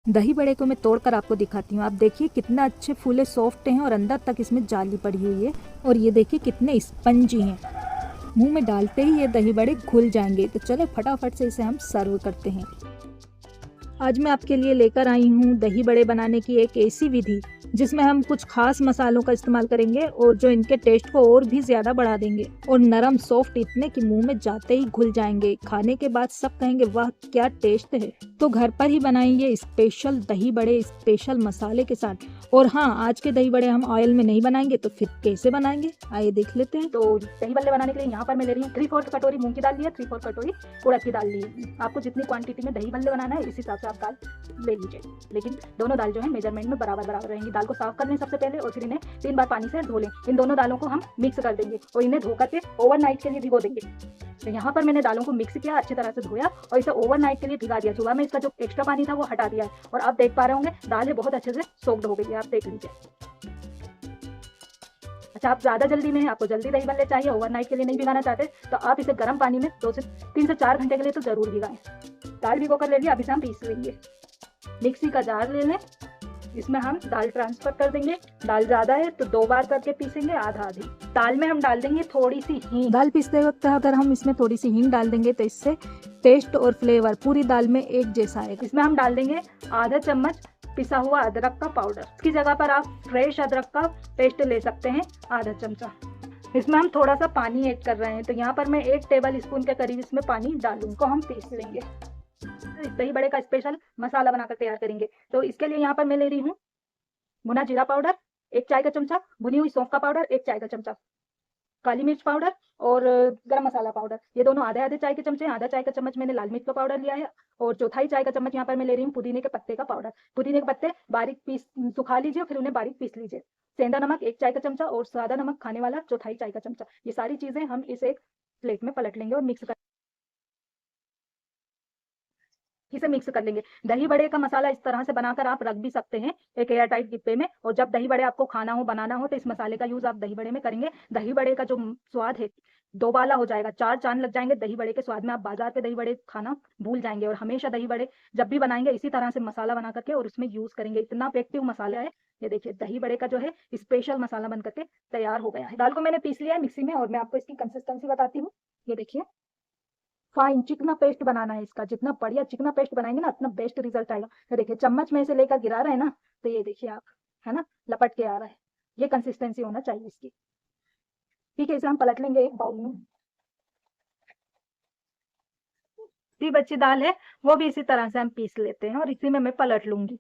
दही बड़े को मैं तोड़कर आपको दिखाती हूँ। आप देखिए कितना अच्छे फूले सॉफ्ट हैं और अंदर तक इसमें जाली पड़ी हुई है। और ये देखिए कितने स्पंजी हैं, मुंह में डालते ही ये दही बड़े घुल जाएंगे। तो चले फटाफट से इसे हम सर्व करते हैं। आज मैं आपके लिए लेकर आई हूँ दही बड़े बनाने की एक ऐसी विधि जिसमें हम कुछ खास मसालों का इस्तेमाल करेंगे और जो इनके टेस्ट को और भी ज्यादा बढ़ा देंगे। और नरम सॉफ्ट इतने कि मुंह में जाते ही घुल जाएंगे। खाने के बाद सब कहेंगे वाह क्या टेस्ट है। तो घर पर ही बनाएंगे स्पेशल दही बड़े स्पेशल मसाले के साथ। और हाँ, आज के दही बड़े हम ऑयल में नहीं बनाएंगे तो फिर कैसे बनाएंगे, आइए देख लेते हैं। तो दही बल्ले बनाने के लिए यहाँ पर मैं ले रही हूँ 3/4 कटोरी मूंग की दाल ली है, 3/4 कटोरी उड़द की दाल ली है। आपको जितनी क्वांटिटी में दही बल्ले बनाना है इस हिसाब से आप दाल ले लीजिए, लेकिन दोनों दाल जो है मेजरमेंट में बराबर बराबर रहेंगी। दाल को साफ कर लें सबसे पहले और फिर इन्हें 3 बार पानी से धो लें। इन दोनों दालों को हम मिक्स कर देंगे और इन्हें धो करके ओवरनाइट के लिए भिगो देंगे। तो यहाँ पर मैंने दालों को मिक्स किया, अच्छी तरह से धोया और इसे ओवरनाइट के लिए भिगा दिया। सुबह में इसका जो एक्स्ट्रा पानी था वो हटा दिया है और आप देख पा रहे होंगे दाल है बहुत अच्छे से सोक्ड हो गई है, आप देख लीजिए। अच्छा, आप ज़्यादा जल्दी में है, आपको जल्दी दही बल्ले चाहिए, ओवरनाइट के लिए नहीं भिगाना चाहते, तो आप इसे गर्म पानी में 3 से 4 घंटे के लिए तो जरूर भिगाएं। दाल भिगो कर ले लिया, अब इसे हम पीस लेंगे। मिक्सी का जार ले लें, इसमें हम दाल ट्रांसफर कर देंगे। दाल ज्यादा है तो 2 बार करके पीसेंगे, आधा आधी। दाल में हम डाल देंगे थोड़ी सी हींग। दाल पीसते वक्त अगर हम इसमें थोड़ी सी हींग डाल देंगे तो इससे टेस्ट और फ्लेवर पूरी दाल में एक जैसा आएगा। इसमें हम डाल देंगे आधा चम्मच पिसा हुआ अदरक का पाउडर। इसकी जगह पर आप फ्रेश अदरक का पेस्ट ले सकते हैं, आधा चमचा। इसमें हम थोड़ा सा पानी ऐड कर रहे हैं, तो यहाँ पर मैं 1 टेबल स्पून के करीब इसमें पानी डालूंगा। को हम पीस लेंगे। दही बड़े का स्पेशल मसाला बनाकर तैयार करेंगे। तो इसके लिए यहाँ पर मैं ले रही हूँ भुना जीरा पाउडर 1 चाय का चमचा, भुनी हुई सौंफ का पाउडर 1 चाय का चमचा, काली मिर्च पाउडर और गरम मसाला पाउडर, ये दोनों आधे आधे चाय के चमचे। आधा चाय का चम्मच मैंने लाल मिर्च का पाउडर लिया है और चौथाई चाय का चम्मच यहाँ पर मैं ले रही हूँ पुदीने के पत्ते का पाउडर। पुदीने के पत्ते बारीक पीस सुखा लीजिए, फिर उन्हें बारीक पीस लीजिए। सेंधा नमक 1 चाय का चमचा और सादा नमक खाने वाला चौथाई चाय का चमचा। ये सारी चीजें हम इस एक प्लेट में पलट लेंगे और इसे मिक्स कर लेंगे। दही बड़े का मसाला इस तरह से बनाकर आप रख भी सकते हैं एक एयर टाइट डिब्बे में, और जब दही बड़े आपको खाना हो बनाना हो तो इस मसाले का यूज आप दही बड़े में करेंगे। दही बड़े का जो स्वाद है दोबाला हो जाएगा, 4 चांद लग जाएंगे दही बड़े के स्वाद में। आप बाजार के दही बड़े खाना भूल जाएंगे। और हमेशा दही बड़े जब भी बनाएंगे इसी तरह से मसाला बना करके और उसमें यूज करेंगे। इतना इफेक्टिव मसाला है। ये देखिए दही बड़े का जो है स्पेशल मसाला बन करके तैयार हो गया है। दाल को मैंने पीस लिया है मिक्सी में और मैं आपको इसकी कंसिस्टेंसी बताती हूँ। ये देखिए फाइन चिकना पेस्ट बनाना है इसका। जितना बढ़िया चिकना पेस्ट बनाएंगे ना उतना बेस्ट रिजल्ट आएगा। तो देखिए चम्मच में से लेकर गिरा रहे हैं ना, तो ये देखिए आप, है ना, लपट के आ रहा है। ये कंसिस्टेंसी होना चाहिए इसकी। ठीक है, इसे हम पलट लेंगे एक बाउल में। दी बच्ची दाल है वो भी इसी तरह से हम पीस लेते हैं और इसी में मैं पलट लूंगी।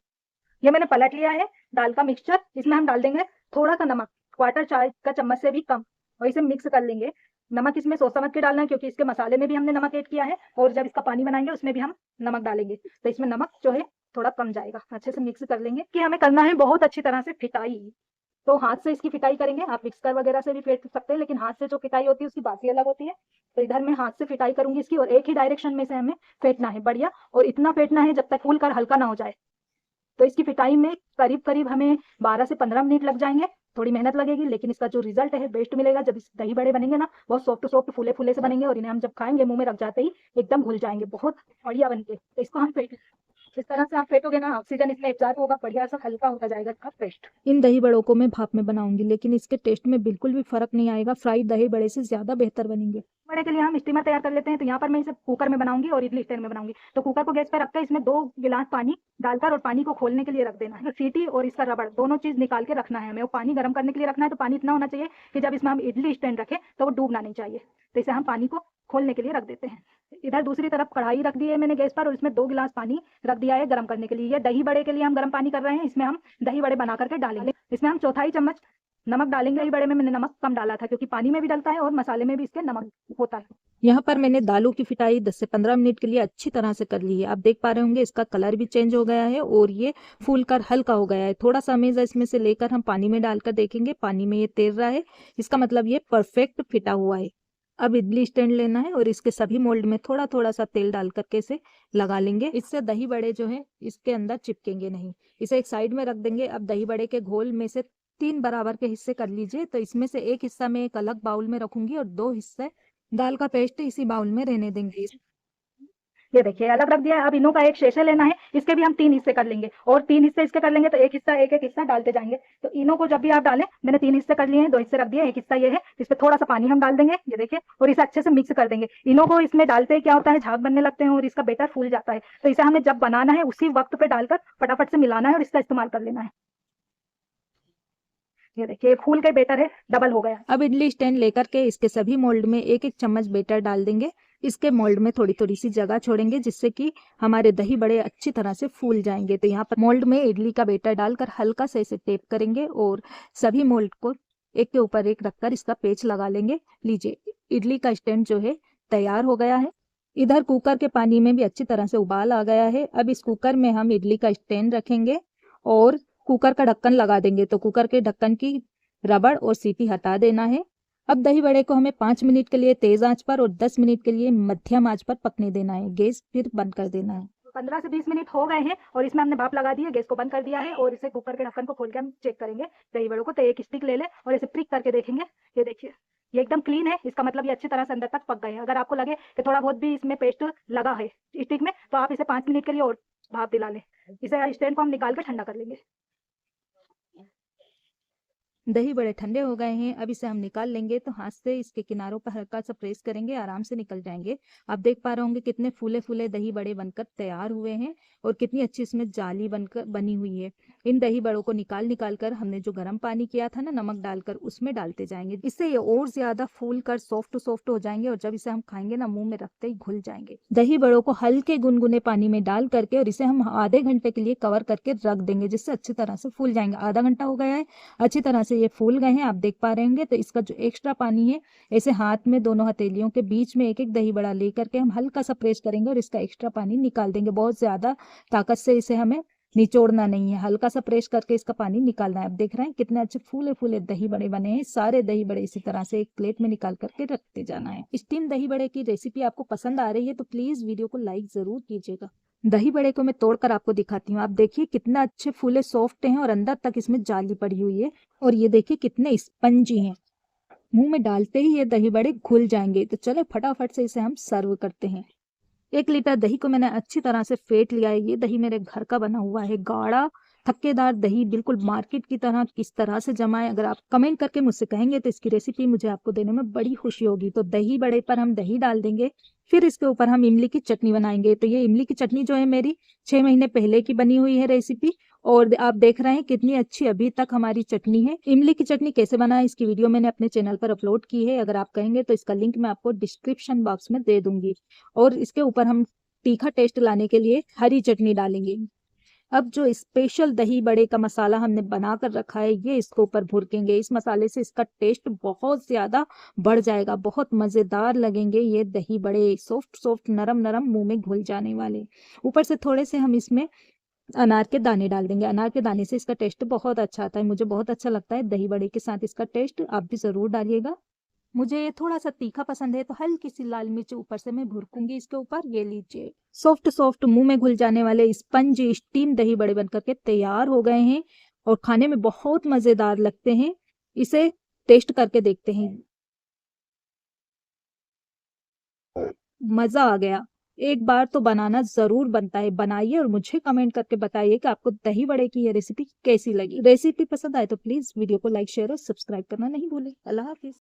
ये मैंने पलट लिया है दाल का मिक्सचर। इसमें हम डाल देंगे थोड़ा सा नमक, 1/4 चाय का चम्मच से भी कम, और इसे मिक्स कर लेंगे। नमक इसमें सोच समझ के डालना है क्योंकि इसके मसाले में भी हमने नमक ऐड किया है और जब इसका पानी बनाएंगे उसमें भी हम नमक डालेंगे, तो इसमें नमक जो है थोड़ा कम जाएगा। अच्छे से मिक्स कर लेंगे कि हमें करना है बहुत अच्छी तरह से फिटाई। तो हाथ से इसकी फिटाई करेंगे। आप मिक्सर वगैरह से भी फेंट सकते हैं, लेकिन हाथ से जो फिटाई होती है उसकी बात ही अलग होती है। तो इधर मैं हाथ से फिटाई करूंगी इसकी, और एक ही डायरेक्शन में से हमें फेंटना है बढ़िया, और इतना फेंटना है जब तक फूल कर हल्का ना हो जाए। तो इसकी फिटाई में करीब करीब हमें 12 से 15 मिनट लग जाएंगे। थोड़ी मेहनत लगेगी, लेकिन इसका जो रिजल्ट है बेस्ट मिलेगा। जब इस दही बड़े बनेंगे ना बहुत सॉफ्ट सॉफ्ट फूले फूले से बनेंगे और इन्हें हम जब खाएंगे मुंह में रख जाते ही एकदम घुल जाएंगे, बहुत बढ़िया बनके। तो इसको हम फेंट इस तरह से आप फेंटोगे ना, ऑक्सीजन इसमें एब्जॉर्ब होगा, बढ़िया सा हल्का होता जाएगा इसका पेस्ट। इन दही बड़ों को मैं भाप में बनाऊंगी, लेकिन इसके टेस्ट में बिल्कुल भी फर्क नहीं आएगा। फ्राइड दही बड़े से ज्यादा बेहतर बनेंगे। बड़े के लिए हम स्टीमर तैयार कर लेते हैं। तो यहाँ पर मैं इसे कुकर में बनाऊंगी और इडली स्टैंड में बनाऊंगी। तो कुकर को गैस पर रखकर इसमें 2 गिलास पानी डालकर और पानी को खोलने के लिए रख देना है। सीटी और इसका रबड़ दोनों चीज निकाल के रखना है हमें। वो पानी गर्म करने के लिए रखना है, तो पानी इतना होना चाहिए कि जब इसमें हम इडली स्टैंड रखें तो वो डूबना नहीं चाहिए। तो इसे हम पानी को खोलने के लिए रख देते हैं। इधर दूसरी तरफ कढ़ाई रख दी है मैंने गैस पर और इसमें 2 गिलास पानी रख दिया है गर्म करने के लिए। ये दही बड़े के लिए हम गर्म पानी कर रहे हैं। इसमें हम दही बड़े बना करके डालेंगे। इसमें हम चौथाई चम्मच नमक डालेंगे। दही बड़े में मैंने नमक कम डाला था क्योंकि पानी में भी डलता है और मसाले में भी इसके नमक होता है। यहाँ पर मैंने दालों की फिटाई 10 से 15 मिनट के लिए अच्छी तरह से कर ली है। आप देख पा रहे होंगे इसका कलर भी चेंज हो गया है और ये फूल कर हल्का हो गया है। थोड़ा सा हमें इसमें से लेकर हम पानी में डालकर देखेंगे, पानी में ये तैर रहा है, इसका मतलब ये परफेक्ट फिटा हुआ है। अब इडली स्टैंड लेना है और इसके सभी मोल्ड में थोड़ा थोड़ा सा तेल डाल करके इसे लगा लेंगे। इससे दही बड़े जो है इसके अंदर चिपकेंगे नहीं। इसे एक साइड में रख देंगे। अब दही बड़े के घोल में से 3 बराबर के हिस्से कर लीजिए। तो इसमें से एक हिस्सा मैं एक अलग बाउल में रखूंगी और 2 हिस्से दाल का पेस्ट इसी बाउल में रहने देंगे। ये देखिए अलग रख दिया है। अब इनों का एक शेषे लेना है, इसके भी हम 3 हिस्से कर लेंगे और 3 हिस्से इसके कर लेंगे तो एक एक हिस्सा डालते जाएंगे। तो इनों को जब भी आप डालें, मैंने 3 हिस्से कर लिए हैं, 2 हिस्से रख दिए, एक हिस्सा ये है, इस पे थोड़ा सा पानी हम डाल देंगे, ये देखिए, और इसे अच्छे से मिक्स कर देंगे। इनों को इसमें डालते ही क्या होता है, झाग बनने लगते हैं और इसका बेटर फूल जाता है। तो इसे हमें जब बनाना है उसी वक्त पे डालकर फटाफट से मिलाना है और इसका इस्तेमाल कर लेना है। ये देखिए फूल के बेटर है, डबल हो गया। अब इडली स्टैंड लेकर के इसके सभी मोल्ड में एक एक चम्मच बेटर डाल देंगे। इसके मोल्ड में थोड़ी थोड़ी सी जगह छोड़ेंगे जिससे कि हमारे दही बड़े अच्छी तरह से फूल जाएंगे। तो यहाँ पर मोल्ड में इडली का बेटर डालकर हल्का से इसे टेप करेंगे और सभी मोल्ड को एक के ऊपर एक रखकर इसका पेच लगा लेंगे। लीजिए इडली का स्टैंड जो है तैयार हो गया है। इधर कुकर के पानी में भी अच्छी तरह से उबाल आ गया है। अब इस कुकर में हम इडली का स्टैंड रखेंगे और कुकर का ढक्कन लगा देंगे। तो कुकर के ढक्कन की रबड़ और सीटी हटा देना है। अब दही बड़े को हमें 5 मिनट के लिए तेज आंच पर और 10 मिनट के लिए मध्यम आंच पर पकने देना है। गैस फिर बंद कर देना है। 15 से 20 मिनट हो गए हैं और इसमें हमने भाप लगा दी है, गैस को बंद कर दिया है और इसे कुकर के ढक्कन को खोल के हम चेक करेंगे दही बड़ों को। तो एक स्टिक ले ले और इसे प्रिक करके देखेंगे। ये देखिए ये एकदम क्लीन है, इसका मतलब ये अच्छी तरह से अंदर तक पक गए हैं। अगर आपको लगे कि थोड़ा बहुत भी इसमें पेस्ट लगा है स्टिक में, तो आप इसे 5 मिनट के लिए और भाप दिला लें। इसे स्टैंड को हम निकाल कर ठंडा कर लेंगे। दही बड़े ठंडे हो गए हैं। अब इसे हम निकाल लेंगे। तो हाथ से इसके किनारों पर हल्का सा प्रेस करेंगे, आराम से निकल जाएंगे। आप देख पा रहे होंगे कितने फूले फूले दही बड़े बनकर तैयार हुए हैं और कितनी अच्छी इसमें जाली बनकर बनी हुई है। इन दही बड़ों को निकाल निकाल कर हमने जो गर्म पानी किया था ना नमक डालकर, उसमें डालते जाएंगे। इससे ये और ज्यादा फूल कर सॉफ्ट हो जाएंगे और जब इसे हम खाएंगे ना मुंह में रखते ही घुल जाएंगे। दही बड़ों को हल्के गुनगुने पानी में डाल करके और इसे हम आधे घंटे के लिए कवर करके रख देंगे, जिससे अच्छी तरह से फूल जाएंगे। आधा घंटा हो गया है, अच्छी तरह से ये फूल गए हैं, आप देख पा रहे होंगे। तो इसका जो एक्स्ट्रा पानी है, ऐसे हाथ में दोनों हथेलियों के बीच में एक एक दही बड़ा लेकर के हम हल्का सा प्रेस करेंगे और इसका एक्स्ट्रा पानी निकाल देंगे। बहुत ज्यादा ताकत से इसे हमें निचोड़ना नहीं है, हल्का सा प्रेस करके इसका पानी निकालना है। आप देख रहे हैं कितने अच्छे फूले फूले दही बड़े बने हैं। सारे दही बड़े इसी तरह से एक प्लेट में निकाल करके रखते जाना है। स्टीम दही बड़े की रेसिपी आपको पसंद आ रही है तो प्लीज वीडियो को लाइक जरूर कीजिएगा। दही बड़े को मैं तोड़कर आपको दिखाती हूँ। आप देखिए कितना अच्छे फूले सॉफ्ट हैं और अंदर तक इसमें जाली पड़ी हुई है और ये देखिए कितने स्पंजी हैं। मुंह में डालते ही ये दही बड़े घुल जाएंगे। तो चले फटाफट से इसे हम सर्व करते हैं। 1 लीटर दही को मैंने अच्छी तरह से फेंट लिया है। ये दही मेरे घर का बना हुआ है, गाढ़ा थक्केदार दही, बिल्कुल मार्केट की तरह। किस तरह से जमाएं, अगर आप कमेंट करके मुझसे कहेंगे तो इसकी रेसिपी मुझे आपको देने में बड़ी खुशी होगी। तो दही बड़े पर हम दही डाल देंगे, फिर इसके ऊपर हम इमली की चटनी बनाएंगे। तो ये इमली की चटनी जो है मेरी 6 महीने पहले की बनी हुई है रेसिपी और आप देख रहे हैं कितनी अच्छी अभी तक हमारी चटनी है। इमली की चटनी कैसे बनाए इसकी वीडियो मैंने अपने चैनल पर अपलोड की है, अगर आप कहेंगे तो इसका लिंक मैं आपको डिस्क्रिप्शन बॉक्स में दे दूंगी। और इसके ऊपर हम तीखा टेस्ट लाने के लिए हरी चटनी डालेंगे। अब जो स्पेशल दही बड़े का मसाला हमने बना कर रखा है, ये इसके ऊपर भुरकेंगे। इस मसाले से इसका टेस्ट बहुत ज्यादा बढ़ जाएगा, बहुत मजेदार लगेंगे ये दही बड़े, सॉफ्ट सॉफ्ट नरम नरम, मुंह में घुल जाने वाले। ऊपर से थोड़े से हम इसमें अनार के दाने डाल देंगे। अनार के दाने से इसका टेस्ट बहुत अच्छा आता है, मुझे बहुत अच्छा लगता है दही बड़े के साथ इसका टेस्ट। आप भी जरूर डालिएगा। मुझे ये थोड़ा सा तीखा पसंद है तो हल्की सी लाल मिर्च ऊपर से मैं भुरकूंगी इसके ऊपर। ये लीजिए सॉफ्ट सॉफ्ट मुंह में घुल जाने वाले स्पंज स्टीम दही बड़े बनकर के तैयार हो गए हैं और खाने में बहुत मजेदार लगते हैं। इसे टेस्ट करके देखते हैं। मजा आ गया। एक बार तो बनाना जरूर बनता है, बनाइए और मुझे कमेंट करके बताइए कि आपको दही बड़े की ये रेसिपी कैसी लगी। रेसिपी पसंद आए तो प्लीज वीडियो को लाइक शेयर और सब्सक्राइब करना नहीं भूलें। अल्लाह हाफिज।